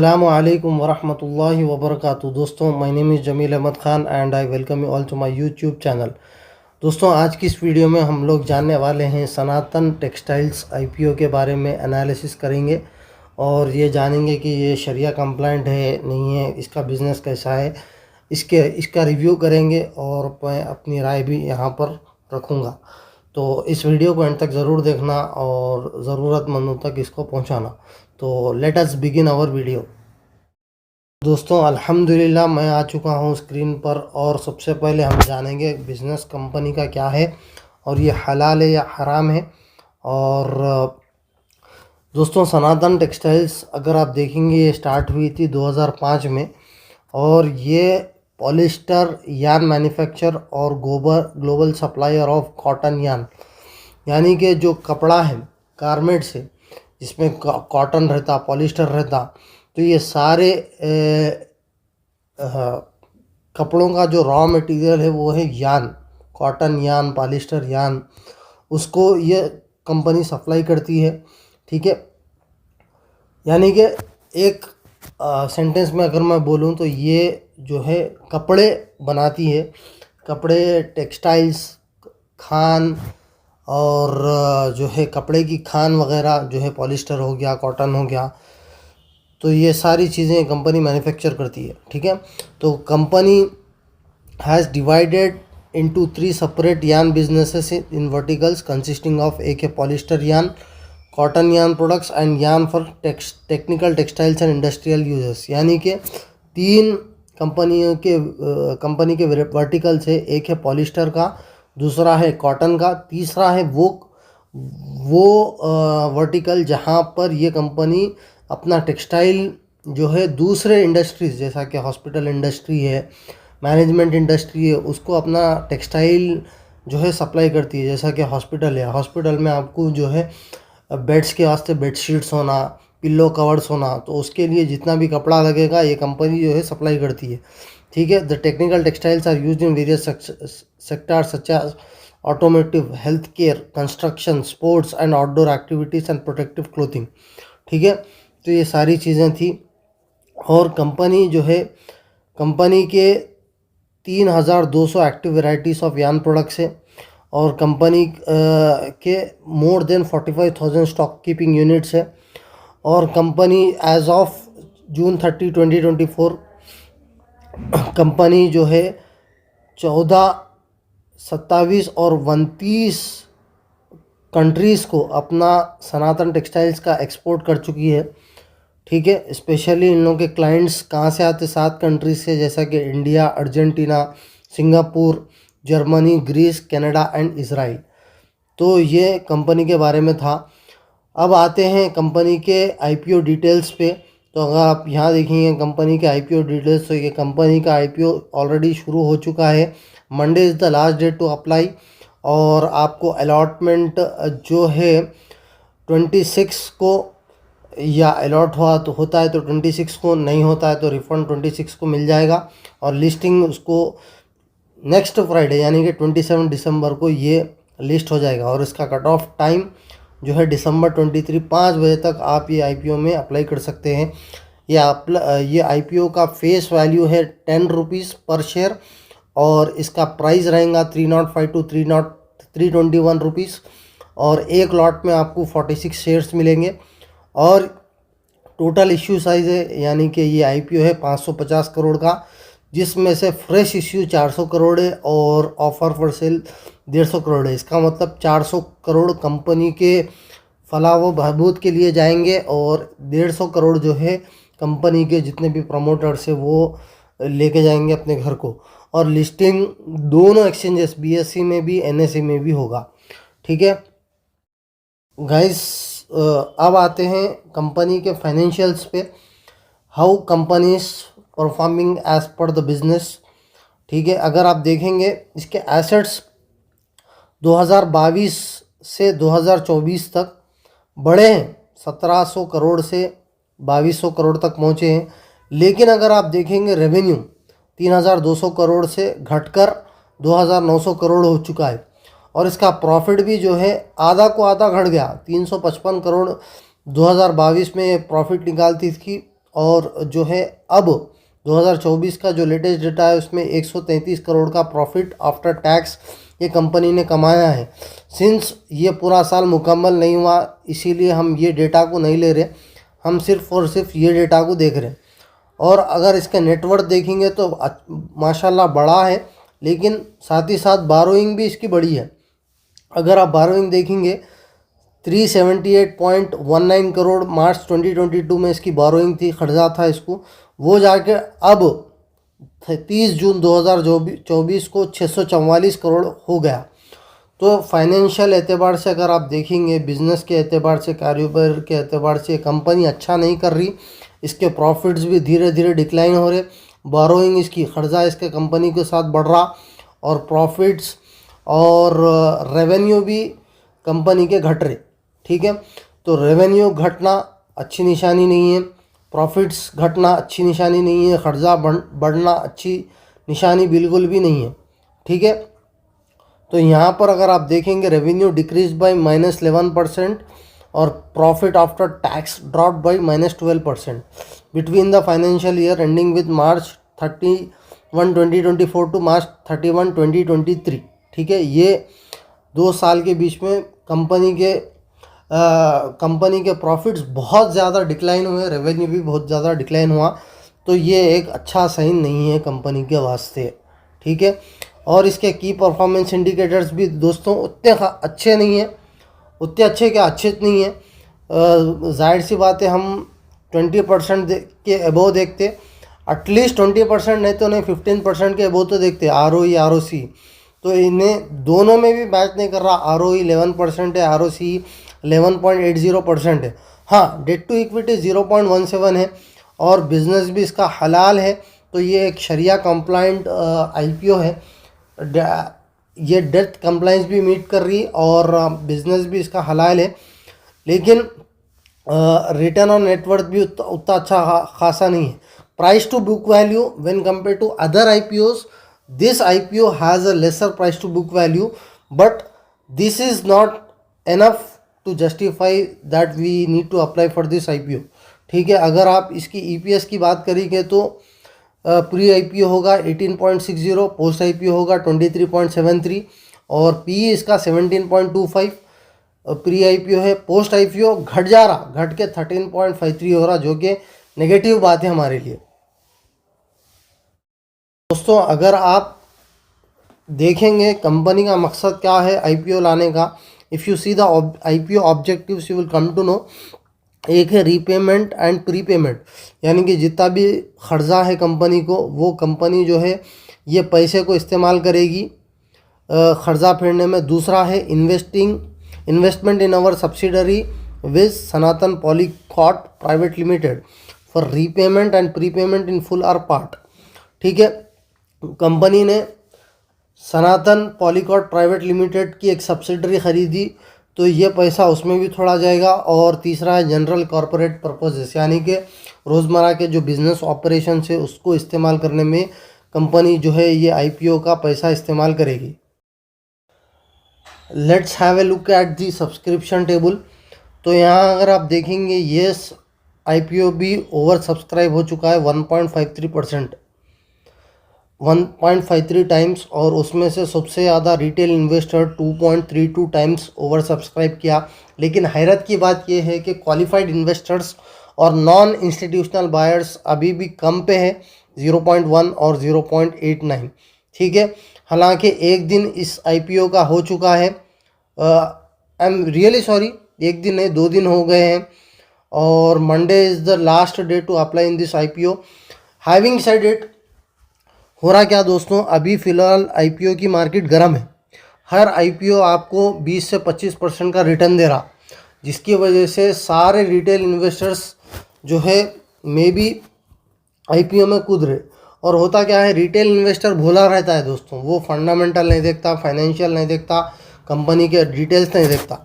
Assalamualaikum warahmatullahi wabarakatuh। दोस्तों, my name is Jamil Ahmed Khan and I welcome you all to my YouTube channel. दोस्तों, आज की इस वीडियो में हम लोग जानने वाले हैं सनातन टेक्सटाइल्स आईपीओ के बारे में एनालिसिस करेंगे और ये जानेंगे कि ये शरिया कंप्लाइंट है नहीं है, इसका बिज़नेस कैसा है, इसका रिव्यू करेंगे और मैं अपनी राय भी यहाँ पर रखूँगा। तो इस वीडियो को एंड तक ज़रूर देखना और ज़रूरतमंदों तक इसको पहुँचाना। तो let us begin our video. दोस्तों, अल्हम्दुलिल्लाह मैं आ चुका हूँ स्क्रीन पर और सबसे पहले हम जानेंगे बिज़नेस कंपनी का क्या है और ये हलाल है या हराम है। और दोस्तों, सनातन टेक्सटाइल्स अगर आप देखेंगे ये स्टार्ट हुई थी 2005 में और ये पॉलिस्टर यान मैन्युफैक्चर और global supplier of cotton yarn, यानी कि जो कपड़ा है गारमेंट्स है जिसमें कॉटन रहता, पॉलिस्टर रहता, तो ये सारे कपड़ों का जो रॉ मटेरियल है वो है यान, कॉटन यान, पॉलिस्टर यान, उसको ये कंपनी सप्लाई करती है। ठीक है, यानी कि एक सेंटेंस में अगर मैं बोलूँ तो ये जो है कपड़े बनाती है, कपड़े, टेक्सटाइल्स, खान और जो है कपड़े की खान वगैरह जो है पॉलिस्टर हो गया, कॉटन हो गया, तो ये सारी चीज़ें कंपनी मैन्युफैक्चर करती है। ठीक है, तो company has divided into 3 separate yarn businesses in verticals consisting of एक है polyester yarn, cotton yarn products and yarn for technical textiles and industrial users. यानी कि 3 कंपनी के वर्टिकल्स है, एक है पॉलिस्टर का, दूसरा है कॉटन का, तीसरा है वो वर्टिकल जहाँ पर ये कंपनी अपना टेक्सटाइल जो है दूसरे इंडस्ट्रीज़ जैसा कि हॉस्पिटल इंडस्ट्री है, मैनेजमेंट इंडस्ट्री है, उसको अपना टेक्सटाइल जो है सप्लाई करती है। जैसा कि हॉस्पिटल है, हॉस्पिटल में आपको जो है बेड्स के वास्ते बेडशीट्स होना, पिल्लो कवर्स होना, तो उसके लिए जितना भी कपड़ा लगेगा ये कंपनी जो है सप्लाई करती है। ठीक है, the technical textiles are used in various sectors such as automotive, health care, construction, sports and outdoor activities and protective clothing. ठीक है, तो ये सारी चीज़ें थी। और कंपनी जो है, कंपनी के 3200 active varieties of yarn products है और कंपनी के more than 45,000 stock keeping units है। और company as of June 30, 2024 company जो है 14, 27 और 29 कंट्रीज़ को अपना सनातन टेक्सटाइल्स का एक्सपोर्ट कर चुकी है। ठीक है, स्पेशली इन लोगों के क्लाइंट्स कहाँ से आते, 7 कंट्रीज से, जैसा कि India, Argentina, Singapore, Germany, Greece, Canada and Israel. तो ये कंपनी के बारे में था। अब आते हैं कंपनी के आईपीओ डिटेल्स पे। तो अगर आप यहाँ देखेंगे कंपनी के आईपीओ डिटेल्स, तो ये कंपनी का आईपीओ ऑलरेडी शुरू हो चुका है। Monday is the last date to apply और आपको अलॉटमेंट जो है 26 को या अलॉट हुआ तो होता है तो 26 को, नहीं होता है तो रिफंड 26 को मिल जाएगा। और लिस्टिंग उसको नेक्स्ट फ्राइडे यानी कि 27 दिसंबर को ये लिस्ट हो जाएगा। और इसका कट ऑफ टाइम जो है दिसंबर 23 5 बजे तक आप ये आईपीओ में अप्लाई कर सकते हैं। ये आईपीओ का फेस वैल्यू है 10 रुपीज़ पर शेयर और इसका प्राइस रहेगा 305 टू 321 रुपीज़ और एक लॉट में आपको 46 शेयर्स मिलेंगे। और टोटल इश्यू साइज़ है, यानी कि ये आईपीओ है 550 करोड़ का, जिसमें से फ्रेश इश्यू 400 करोड़ है और ऑफर फॉर सेल 150 करोड़ है। इसका मतलब 400 करोड़ कंपनी के फलाह व बहबूद के लिए जाएंगे और 150 करोड़ जो है कंपनी के जितने भी प्रमोटर्स है वो लेके जाएंगे अपने घर को। और लिस्टिंग दोनों एक्सचेंजेस बीएसई में भी एनएसई में भी होगा। ठीक है गाइस, अब आते हैं कंपनी के फाइनेंशियल्स पे। How company is performing as per the business. ठीक है, अगर आप देखेंगे इसके एसेट्स 2022 से 2024 तक बढ़े हैं, 1700 करोड़ से 2200 करोड़ तक पहुँचे हैं। लेकिन अगर आप देखेंगे रेवेन्यू 3200 करोड़ से घटकर 2900 करोड़ हो चुका है। और इसका प्रॉफिट भी जो है आधा को आधा घट गया, 355 करोड़ 2022 में प्रॉफिट निकालती थी और जो है अब 2024 का जो लेटेस्ट डेटा है उसमें 133 करोड़ का प्रॉफिट आफ्टर टैक्स ये कंपनी ने कमाया है। सिंस ये पूरा साल मुकम्मल नहीं हुआ इसीलिए हम ये डेटा को नहीं ले रहे, हम सिर्फ और सिर्फ ये डेटा को देख रहे हैं। और अगर इसका नेटवर्थ देखेंगे तो माशाल्लाह बड़ा है, लेकिन साथ ही साथ बारोइंग भी इसकी बड़ी है। अगर आप बारोइंग देखेंगे 378.19 करोड़ मार्च 2022 में इसकी बारोइंग थी, कर्जा था इसको, वो जाके अब 30 जून 2024 को 644 करोड़ हो गया। तो फाइनेंशियल एतबार से अगर आप देखेंगे, बिज़नेस के एतबार से, कारोबार के एतबार से कंपनी अच्छा नहीं कर रही। इसके प्रॉफिट्स भी धीरे धीरे डिक्लाइन हो रहे, बारोइंग इसकी, कर्जा इसके कंपनी के साथ बढ़ रहा, और प्रॉफिट्स और रेवेन्यू भी कंपनी के घट रहे। ठीक है, तो रेवेन्यू घटना अच्छी निशानी नहीं है, प्रॉफिट्स घटना अच्छी निशानी नहीं है, कर्जा बढ़ना अच्छी निशानी बिल्कुल भी नहीं है। ठीक है, तो यहाँ पर अगर आप देखेंगे रेवेन्यू डिक्रीज बाय -11% और profit after tax drop by -12% between the financial year ending with March 31, 2024 to March 31, 2023। ठीक है, ये 2 साल के बीच में कंपनी के प्रॉफिट्स बहुत ज़्यादा डिक्लाइन हुए, रेवेन्यू भी बहुत ज़्यादा डिक्लाइन हुआ। तो ये एक अच्छा साइन नहीं है कंपनी के वास्ते। ठीक है, और इसके की परफॉर्मेंस इंडिकेटर्स भी दोस्तों उतने अच्छे नहीं हैं, उतने अच्छे क्या अच्छे नहीं हैं। जाहिर सी बात है, हम 20% के अबोव देखते, एटलीस्ट 20% नहीं तो नहीं 15% के अबोव तो देखते। ROE ROC तो इन्हें दोनों में भी मैच नहीं कर रहा। ROE 11% है, ROC 11.80% है। हाँ, डेट टू इक्विटी 0.17 है, और बिज़नेस भी इसका हलाल है। तो ये एक शरिया कंप्लाइंट IPO है, ये डेट कंप्लाइंस भी मीट कर रही, और बिज़नेस भी इसका हलाल है। लेकिन रिटर्न ऑन नेटवर्थ भी उतना अच्छा खासा नहीं है। Price to book value when compare to other IPOs, this IPO has a lesser price to book value, but this is not enough to justify that we need to apply for this IPO। ठीक है, अगर आप इसकी EPS की बात करेंगे तो pre IPO होगा 18.60, पोस्ट IPO होगा 23.73, और PE इसका 17.25 प्री IPO है। पोस्ट IPO घट जा रहा, घट के 13.53 हो रहा, जो कि नेगेटिव बात है हमारे लिए। दोस्तों, अगर आप देखेंगे कंपनी का मकसद क्या है IPO लाने का, if you see the IPO objectives you will come to know. एक है रीपेमेंट एंड प्रीपेमेंट, यानी कि जितना भी कर्जा है कंपनी को, वो कंपनी जो है ये पैसे को इस्तेमाल करेगी कर्जा फेरने में। दूसरा है investment in our subsidiary with Sanathan Polycot private limited for repayment and prepayment in full और पार्ट। ठीक है, कंपनी ने सनातन पॉलीकॉट प्राइवेट लिमिटेड की एक सब्सिडरी ख़रीदी, तो ये पैसा उसमें भी थोड़ा जाएगा। और तीसरा है जनरल कॉरपोरेट पर्पसेस, यानी कि रोज़मर्रा के जो बिज़नेस ऑपरेशन है उसको इस्तेमाल करने में कंपनी जो है ये IPO का पैसा इस्तेमाल करेगी। Let's have a look at the subscription table. तो यहाँ अगर आप देखेंगे ये IPO भी ओवर सब्सक्राइब हो चुका है 1.53 टाइम्स, और उसमें से सबसे ज़्यादा retail investor 2.32 times over subscribe किया। लेकिन हैरत की बात यह है कि क्वालिफाइड इन्वेस्टर्स और नॉन इंस्टीट्यूशनल बायर्स अभी भी कम पे है, 0.1 और 0.89। ठीक है, हालांकि एक दिन इस IPO का हो चुका है, आई एम रियली सॉरी, एक दिन नहीं 2 दिन हो गए हैं, और Monday is the last day to apply in this IPO। Having said it, हो रहा क्या दोस्तों, अभी फ़िलहाल IPO की मार्केट गर्म है। हर IPO आपको 20 से 25% का रिटर्न दे रहा, जिसकी वजह से सारे रिटेल इन्वेस्टर्स जो है मे बी IPO में कूद रहे। और होता क्या है, रिटेल इन्वेस्टर भोला रहता है दोस्तों, वो फंडामेंटल नहीं देखता, फाइनेंशियल नहीं देखता, कंपनी के डिटेल्स नहीं देखता,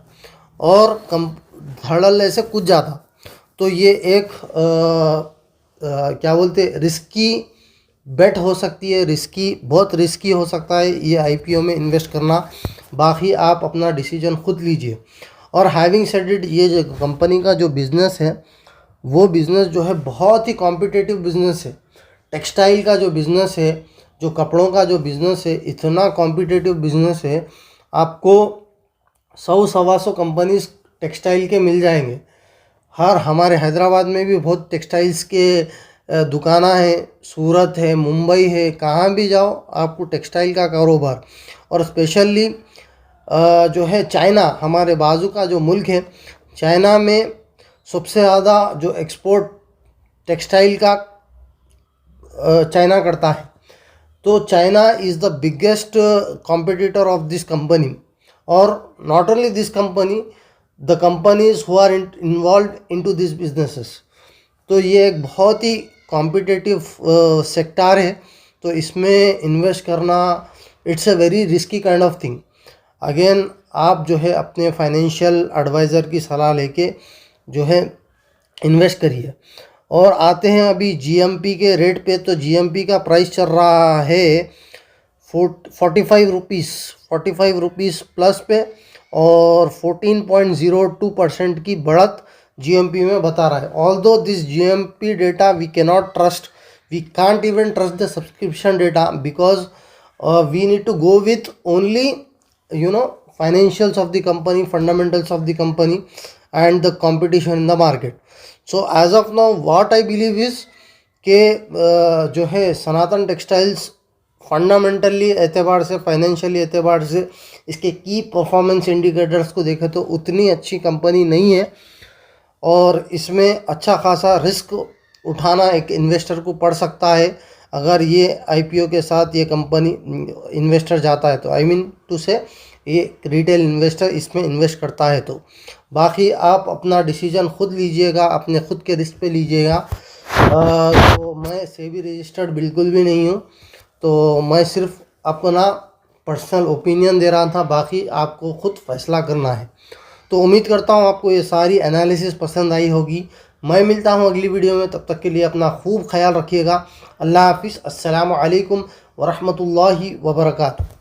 और धड़ल्ले से कूद जाता। तो ये एक क्या बोलते, रिस्की बेट हो सकती है, बहुत रिस्की हो सकता है ये IPO में इन्वेस्ट करना। बाकी आप अपना डिसीजन खुद लीजिए। और हैविंग सेड इट, ये जो कंपनी का जो बिज़नेस है वो बिज़नेस जो है बहुत ही कॉम्पिटिटिव बिज़नेस है। टेक्सटाइल का जो बिज़नेस है, जो कपड़ों का जो बिज़नेस है, इतना कॉम्पिटिटिव बिज़नेस है। आपको 100-125 कंपनीज टेक्सटाइल के मिल जाएंगे। हमारे हैदराबाद में भी बहुत टेक्सटाइल्स के दुकाना है, सूरत है, मुंबई है, कहाँ भी जाओ आपको टेक्सटाइल का कारोबार। और स्पेशली जो है चाइना, हमारे बाजू का जो मुल्क है, चाइना में सबसे ज़्यादा जो एक्सपोर्ट टेक्सटाइल का चाइना करता है। तो China is the biggest competitor of this company. और not only this company, the companies who are involve into this businesses. तो ये एक बहुत ही कॉम्पिटिटिव सेक्टर है। तो इसमें इन्वेस्ट करना it's a very risky kind of thing. Again आप जो है अपने फाइनेंशियल एडवाइज़र की सलाह लेके जो है इन्वेस्ट करिए। और आते हैं अभी जीएमपी के रेट पे। तो जीएमपी का प्राइस चल रहा है 45 रुपीज़ प्लस पे, और 14.02% की बढ़त जीएमपी में बता रहा है। Although this GMP data we cannot trust, we can't even trust the subscription data, because we need to go with only financials of the company, fundamentals of the company, and the competition in the market. So as of now what I believe is कि जो है सनातन textiles fundamentally एतबार से, financially एतबार से, इसके की performance indicators को देखें तो उतनी अच्छी कंपनी नहीं है। और इसमें अच्छा खासा रिस्क उठाना एक इन्वेस्टर को पड़ सकता है अगर ये आईपीओ के साथ ये कंपनी इन्वेस्टर जाता है तो। आई मीन टू से ये रिटेल इन्वेस्टर इसमें इन्वेस्ट करता है तो। बाकी आप अपना डिसीजन खुद लीजिएगा, अपने खुद के रिस्क पे लीजिएगा। तो मैं सेबी रजिस्टर्ड बिल्कुल भी नहीं हूँ, तो मैं सिर्फ अपना पर्सनल ओपिनियन दे रहा था, बाकी आपको खुद फैसला करना है। तो उम्मीद करता हूँ आपको ये सारी एनालिसिस पसंद आई होगी। मैं मिलता हूँ अगली वीडियो में, तब तक के लिए अपना खूब ख्याल रखिएगा। अल्लाह हाफिज़। अस्सलामु अलैकुम वरहमतुल्लाहि वबरकातुहू।